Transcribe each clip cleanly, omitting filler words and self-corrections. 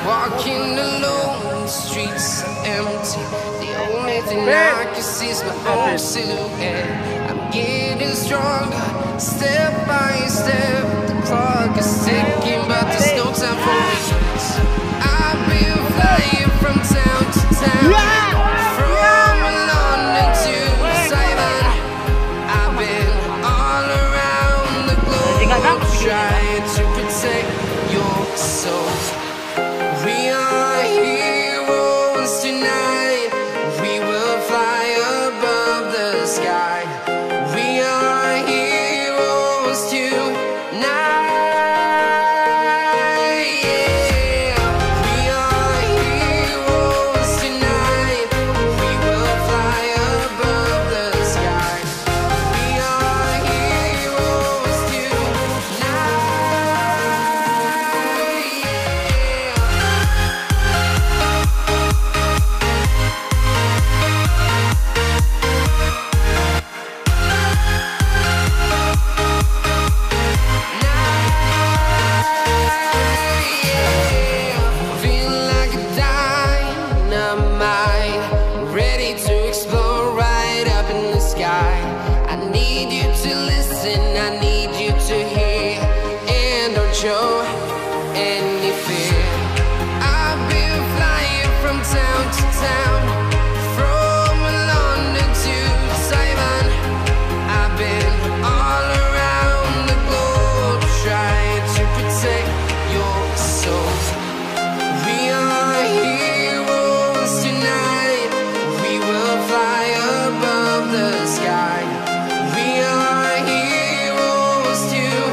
Walking alone, the streets are empty. The only thing I can see is my own silhouette. I'm getting stronger, step by step. The clock is ticking, but there's no time for regrets. I've been flying from town to town, from London to Taiwan. I've been all around the globe, trying to protect your soul. We are heroes tonight. We will fly above the sky. We are heroes tonight. Yeah. We are heroes tonight. We will fly above the sky. We are heroes tonight. Feel like a dynamite, ready to explode right up in the sky. I need you to listen, I need you to hear, and don't show any fear. I've been flying from town to town, from London to Taiwan. I've been all around the globe, trying to protect your soul. We are heroes tonight. We will fly above the sky. We are heroes tonight.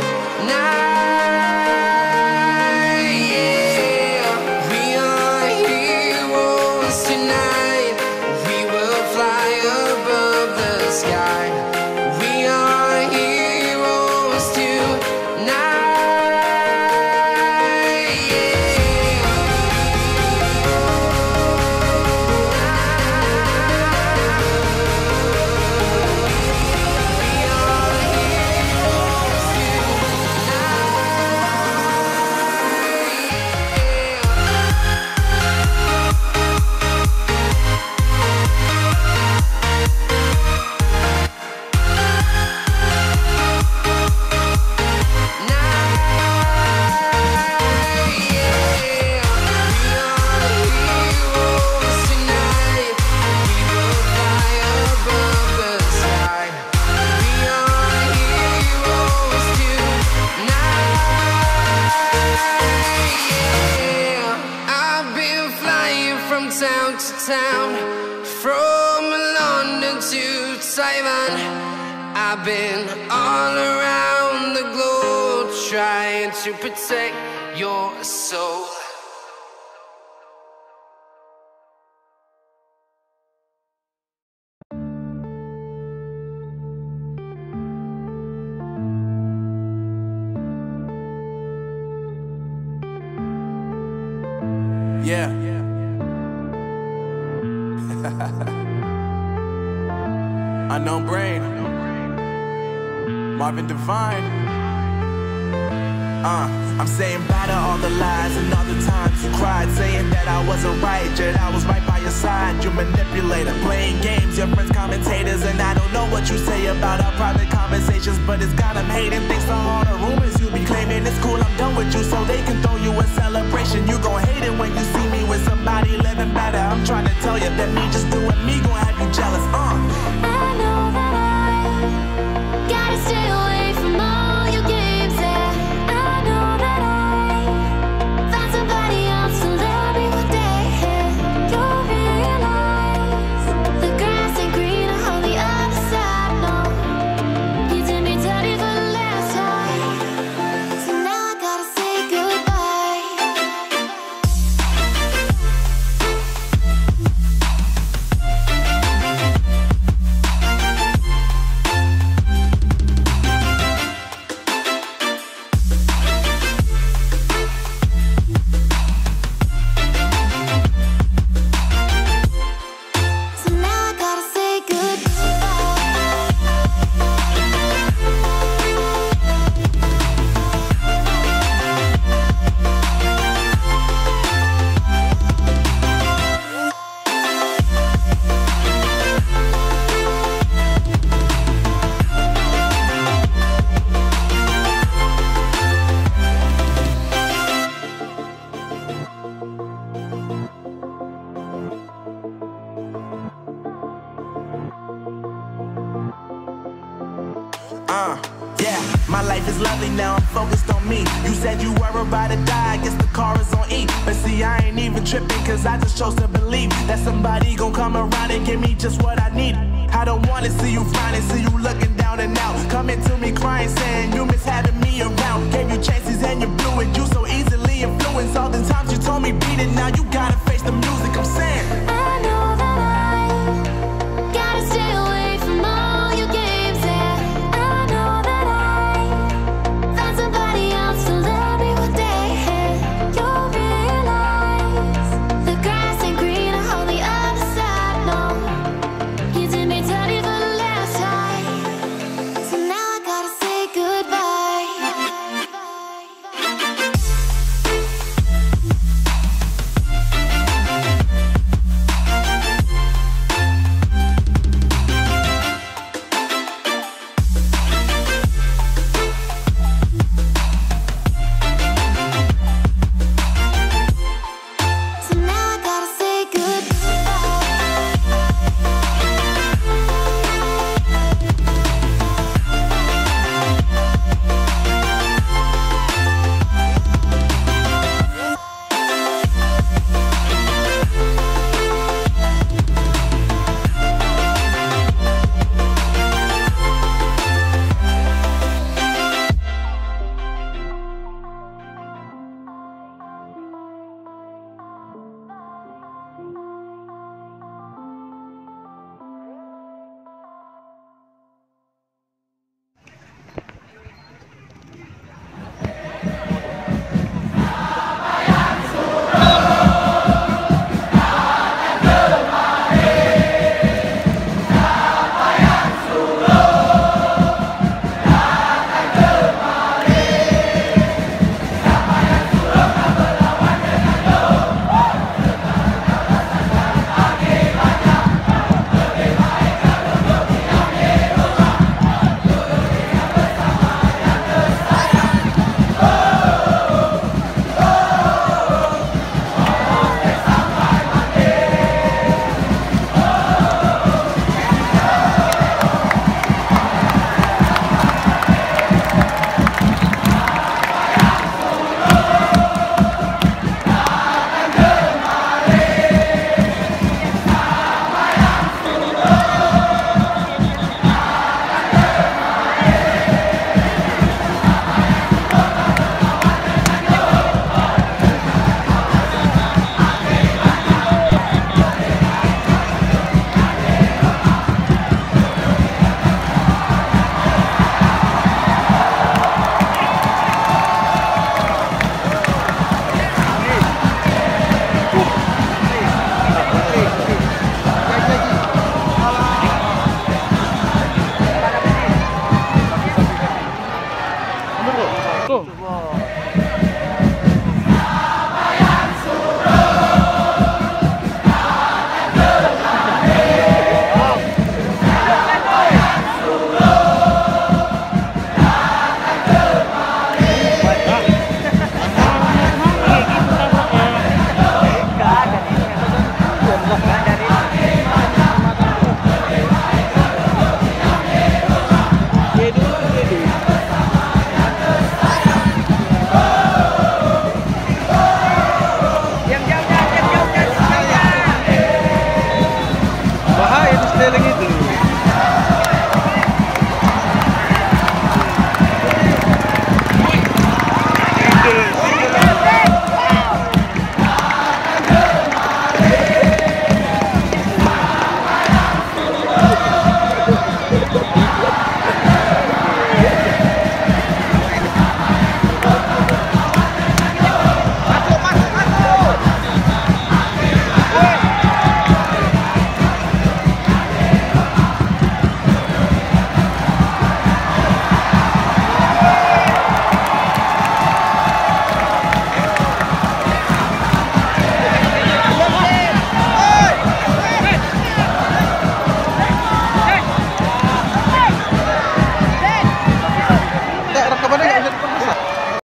Yeah. We are heroes tonight. We will fly above the sky. We are heroes tonight. Town to town, from London to Taiwan. I've been all around the globe, trying to protect your soul. Yeah. Unknown Brain, Marvin Devine. I'm saying bye to all the lies and all the times you cried, saying that I wasn't right, yet I was right by your side. You manipulator, playing games, your friends commentators, and I don't know what you say about our private conversations, but it's got them hating. Thanks to all the rumors you be claiming. It's cool, I'm done with you, so they can throw you a celebration. You gon' hate it when you see me with somebody living better. I'm trying to tell you that me just doing me gon' have you jealous. I know that I gotta stay away from all your games, yeah. I know that I found somebody else to love me one day, yeah. You'll realize the grass ain't greener on the other side, no. You did me dirty for the last time, so now I gotta say goodbye. Yeah, my life is lovely now, I'm focused on me. You said you were about to die, I guess the car is on E. But see, I ain't even tripping, cause I just chose to believe that somebody gon' come around and give me just what I need. I don't wanna see you frowning, see you looking down and out, coming to me crying, saying you miss having me around. Gave you chances and you blew it, you so easily influenced. All the times you told me beat it, now you got